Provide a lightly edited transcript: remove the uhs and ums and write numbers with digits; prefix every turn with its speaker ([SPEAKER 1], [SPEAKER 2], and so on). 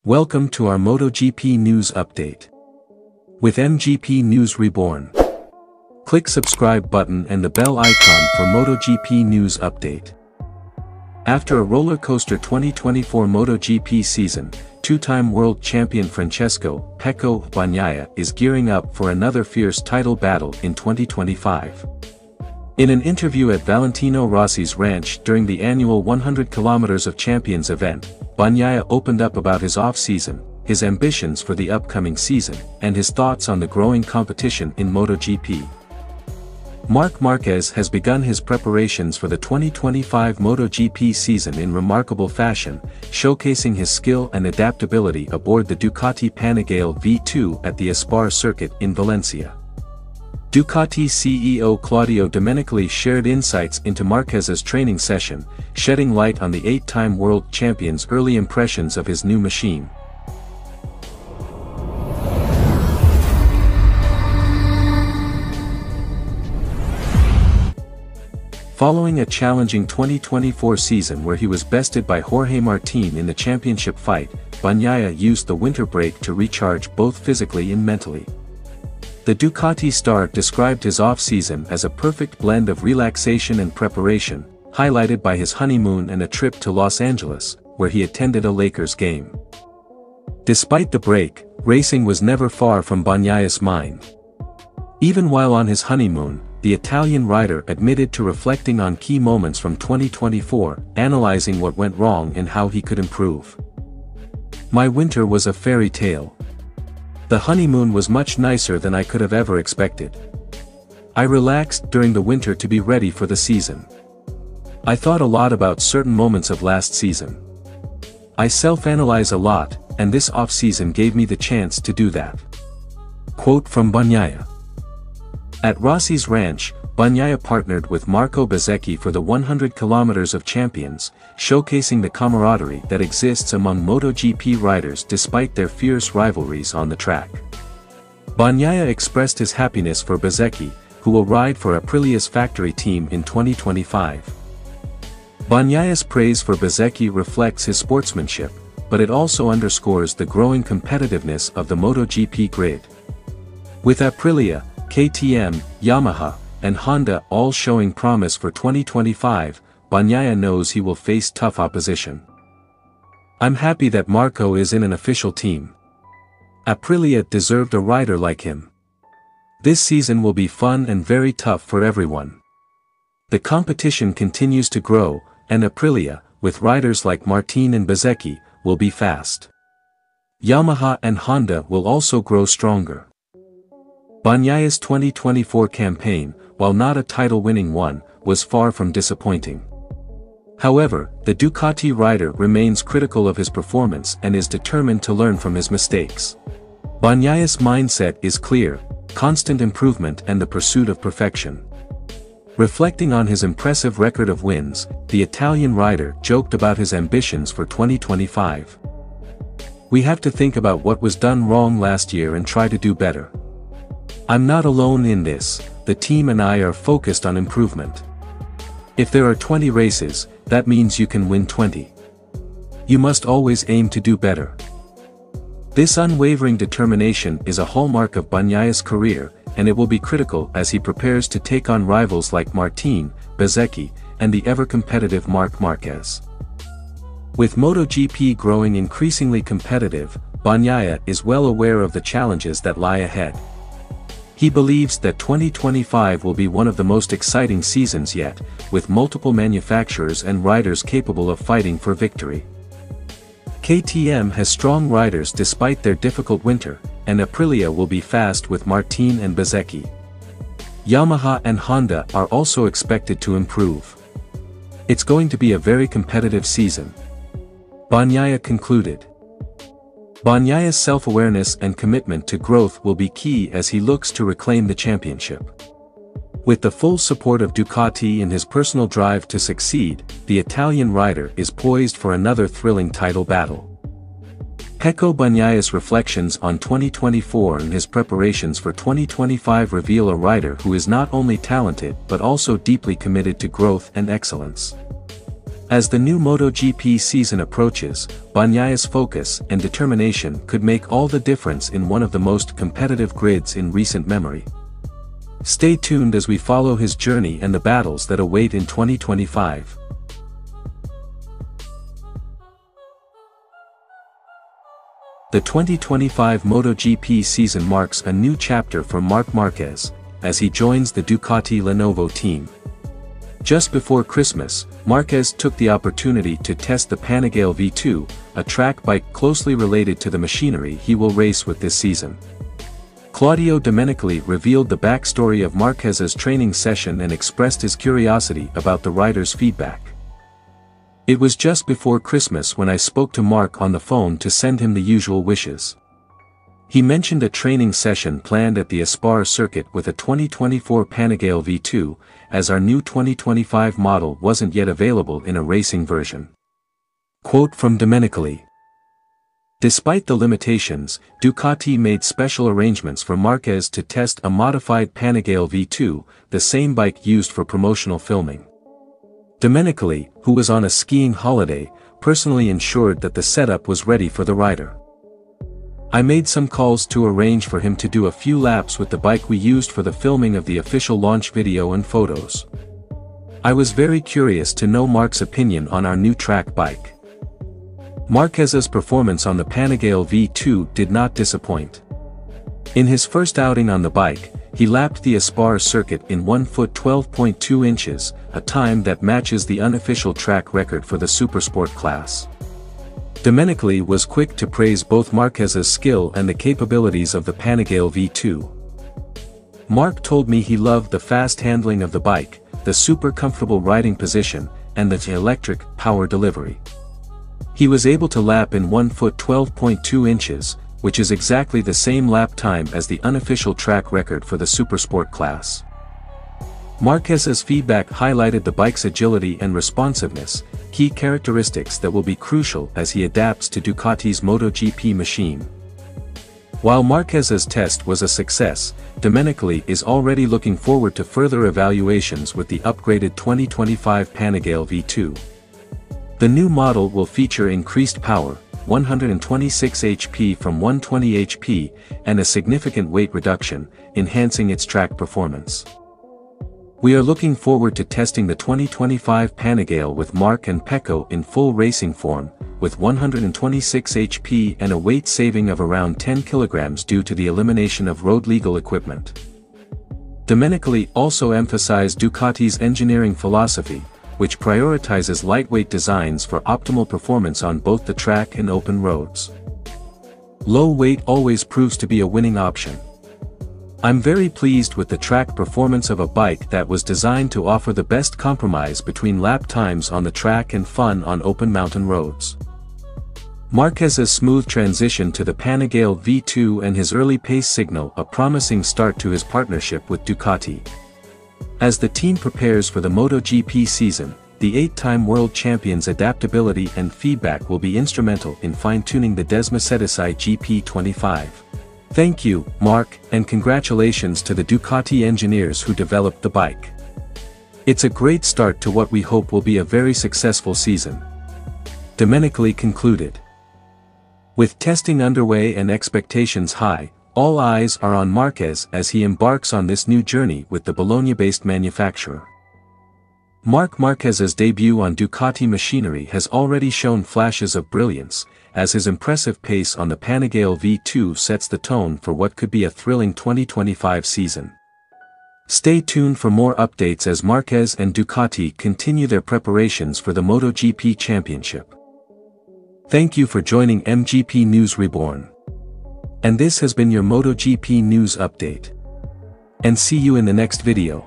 [SPEAKER 1] Welcome to our MotoGP News Update. With MGP News Reborn. Click subscribe button and the bell icon for MotoGP News Update. After a roller coaster 2024 MotoGP season, two-time world champion Francesco Pecco Bagnaia is gearing up for another fierce title battle in 2025. In an interview at Valentino Rossi's ranch during the annual 100 km of Champions event, Bagnaia opened up about his off-season, his ambitions for the upcoming season, and his thoughts on the growing competition in MotoGP. Marc Márquez has begun his preparations for the 2025 MotoGP season in remarkable fashion, showcasing his skill and adaptability aboard the Ducati Panigale V2 at the Aspar Circuit in Valencia. Ducati CEO Claudio Domenicali shared insights into Marquez's training session, shedding light on the 8-time world champion's early impressions of his new machine. Following a challenging 2024 season where he was bested by Jorge Martin in the championship fight, Bagnaia used the winter break to recharge both physically and mentally. The Ducati star described his off-season as a perfect blend of relaxation and preparation, highlighted by his honeymoon and a trip to Los Angeles, where he attended a Lakers game. Despite the break, racing was never far from Bagnaia's mind. Even while on his honeymoon, the Italian rider admitted to reflecting on key moments from 2024, analyzing what went wrong and how he could improve. "My winter was a fairy tale. The honeymoon was much nicer than I could have ever expected. I relaxed during the winter to be ready for the season. I thought a lot about certain moments of last season. I self-analyze a lot, and this off-season gave me the chance to do that." Quote from Bagnaia. At Rossi's ranch, Bagnaia partnered with Marco Bezzecchi for the 100 km of Champions, showcasing the camaraderie that exists among MotoGP riders despite their fierce rivalries on the track. Bagnaia expressed his happiness for Bezzecchi, who will ride for Aprilia's factory team in 2025. Bagnaia's praise for Bezzecchi reflects his sportsmanship, but it also underscores the growing competitiveness of the MotoGP grid. With Aprilia, KTM, Yamaha, and Honda all showing promise for 2025, Bagnaia knows he will face tough opposition. "I'm happy that Marco is in an official team. Aprilia deserved a rider like him. This season will be fun and very tough for everyone. The competition continues to grow, and Aprilia, with riders like Martin and Bezzecchi, will be fast. Yamaha and Honda will also grow stronger." Bagnaia's 2024 campaign, while not a title-winning one, was far from disappointing. However, the Ducati rider remains critical of his performance and is determined to learn from his mistakes. Bagnaia's mindset is clear: constant improvement and the pursuit of perfection. Reflecting on his impressive record of wins, the Italian rider joked about his ambitions for 2025. "We have to think about what was done wrong last year and try to do better. I'm not alone in this, the team and I are focused on improvement. If there are 20 races, that means you can win 20. You must always aim to do better." This unwavering determination is a hallmark of Bagnaia's career, and it will be critical as he prepares to take on rivals like Martin, Bezzecchi, and the ever-competitive Marc Márquez. With MotoGP growing increasingly competitive, Bagnaia is well aware of the challenges that lie ahead. He believes that 2025 will be one of the most exciting seasons yet, with multiple manufacturers and riders capable of fighting for victory. KTM has strong riders despite their difficult winter, and Aprilia will be fast with Martin and Bezzecchi. Yamaha and Honda are also expected to improve. "It's going to be a very competitive season," Bagnaia concluded. Bagnaia's self-awareness and commitment to growth will be key as he looks to reclaim the championship. With the full support of Ducati and his personal drive to succeed, the Italian rider is poised for another thrilling title battle. Pecco Bagnaia's reflections on 2024 and his preparations for 2025 reveal a rider who is not only talented but also deeply committed to growth and excellence. As the new MotoGP season approaches, Bagnaia's focus and determination could make all the difference in one of the most competitive grids in recent memory. Stay tuned as we follow his journey and the battles that await in 2025. The 2025 MotoGP season marks a new chapter for Marc Márquez, as he joins the Ducati Lenovo team. Just before Christmas, Marquez took the opportunity to test the Panigale V2, a track bike closely related to the machinery he will race with this season. Claudio Domenicali revealed the backstory of Marquez's training session and expressed his curiosity about the rider's feedback. "It was just before Christmas when I spoke to Marc on the phone to send him the usual wishes. He mentioned a training session planned at the Aspar Circuit with a 2024 Panigale V2, as our new 2025 model wasn't yet available in a racing version." Quote from Domenicali. Despite the limitations, Ducati made special arrangements for Marquez to test a modified Panigale V2, the same bike used for promotional filming. Domenicali, who was on a skiing holiday, personally ensured that the setup was ready for the rider. "I made some calls to arrange for him to do a few laps with the bike we used for the filming of the official launch video and photos. I was very curious to know Marc's opinion on our new track bike." Marquez's performance on the Panigale V2 did not disappoint. In his first outing on the bike, he lapped the Aspar Circuit in 1 foot 12.2 inches, a time that matches the unofficial track record for the Supersport class. Domenicali was quick to praise both Marquez's skill and the capabilities of the Panigale V2. "Marc told me he loved the fast handling of the bike, the super comfortable riding position, and the electric power delivery. He was able to lap in 1 foot 12.2 inches, which is exactly the same lap time as the unofficial track record for the Supersport class." Marquez's feedback highlighted the bike's agility and responsiveness, key characteristics that will be crucial as he adapts to Ducati's MotoGP machine. While Marquez's test was a success, Domenicali is already looking forward to further evaluations with the upgraded 2025 Panigale V2. The new model will feature increased power, 126 HP from 120 HP, and a significant weight reduction, enhancing its track performance. "We are looking forward to testing the 2025 Panigale with Marc and Pecco in full racing form, with 126 HP and a weight saving of around 10 kilograms due to the elimination of road-legal equipment." Domenicali also emphasized Ducati's engineering philosophy, which prioritizes lightweight designs for optimal performance on both the track and open roads. "Low weight always proves to be a winning option. I'm very pleased with the track performance of a bike that was designed to offer the best compromise between lap times on the track and fun on open mountain roads." Marquez's smooth transition to the Panigale V2 and his early pace signal a promising start to his partnership with Ducati. As the team prepares for the MotoGP season, the 8-time world champion's adaptability and feedback will be instrumental in fine-tuning the Desmosedici GP25. Thank you, Marc, and congratulations to the Ducati engineers who developed the bike. It's a great start to what we hope will be a very successful season." Domenicali concluded. With testing underway and expectations high, all eyes are on Marquez as he embarks on this new journey with the Bologna-based manufacturer. Marc Márquez's debut on Ducati machinery has already shown flashes of brilliance, as his impressive pace on the Panigale V2 sets the tone for what could be a thrilling 2025 season. Stay tuned for more updates as Marquez and Ducati continue their preparations for the MotoGP Championship. Thank you for joining MGP News Reborn. And this has been your MotoGP News Update. And see you in the next video.